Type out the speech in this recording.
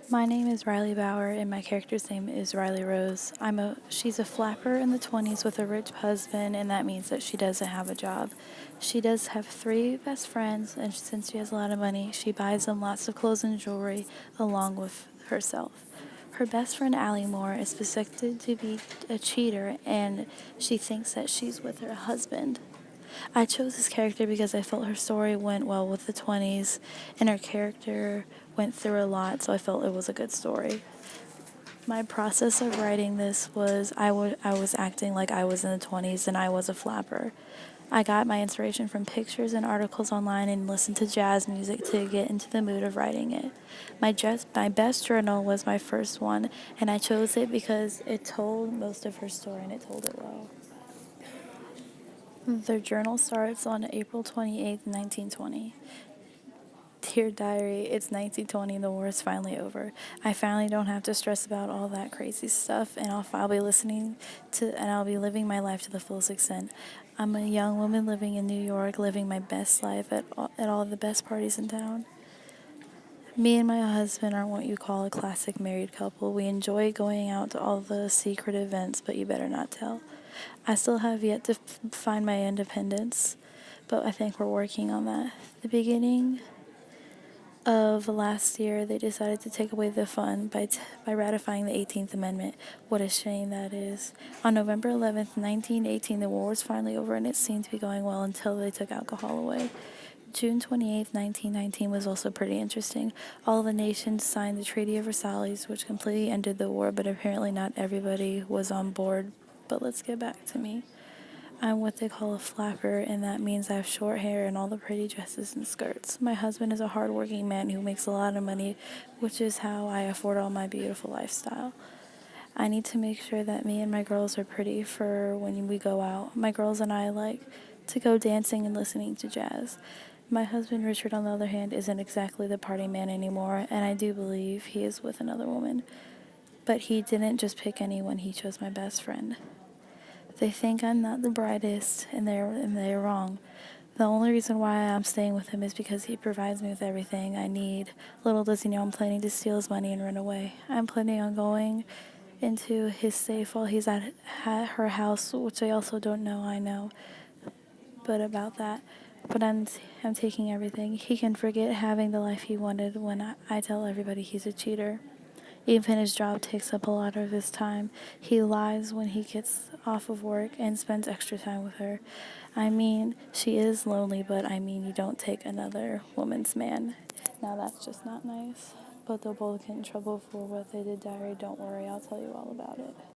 My name is Riley Bauer, and my character's name is Riley Rose. She's a flapper in the 20s with a rich husband, and that means that she doesn't have a job. She does have three best friends, and since she has a lot of money, she buys them lots of clothes and jewelry along with herself. Her best friend Allie Moore is suspected to be a cheater, and she thinks that she's with her husband. I chose this character because I felt her story went well with the 20s, and her character went through a lot, so I felt it was a good story. My process of writing this was I was acting like I was in the 20s and I was a flapper. I got my inspiration from pictures and articles online and listened to jazz music to get into the mood of writing it. My best journal was my first one, and I chose it because it told most of her story and it told it well. The journal starts on April 28th, 1920. Dear Diary, it's 1920 and the war is finally over. I finally don't have to stress about all that crazy stuff, and I'll be living my life to the fullest extent. I'm a young woman living in New York, living my best life at all the best parties in town. Me and my husband are what you call a classic married couple. We enjoy going out to all the secret events, but you better not tell. I still have yet to find my independence, but I think we're working on that. The beginning of last year, they decided to take away the fun by ratifying the 18th Amendment. What a shame that is. On November 11th, 1918, the war was finally over and it seemed to be going well until they took alcohol away. June 28th, 1919 was also pretty interesting. All the nations signed the Treaty of Versailles, which completely ended the war, but apparently not everybody was on board. But let's get back to me. I'm what they call a flapper, and that means I have short hair and all the pretty dresses and skirts. My husband is a hardworking man who makes a lot of money, which is how I afford all my beautiful lifestyle. I need to make sure that me and my girls are pretty for when we go out. My girls and I like to go dancing and listening to jazz. My husband, Richard, on the other hand, isn't exactly the party man anymore, and I do believe he is with another woman. But he didn't just pick anyone, he chose my best friend. They think I'm not the brightest, and they're wrong. The only reason why I'm staying with him is because he provides me with everything I need. Little does he know I'm planning to steal his money and run away. I'm planning on going into his safe while he's at her house, which I also don't know. I know, but about that. But I'm taking everything. He can forget having the life he wanted when I tell everybody he's a cheater. Even his job takes up a lot of his time. He lies when he gets off of work and spends extra time with her. I mean, she is lonely, but I mean, you don't take another woman's man. Now that's just not nice. But they'll both get in trouble for what they did, Diary. Don't worry, I'll tell you all about it.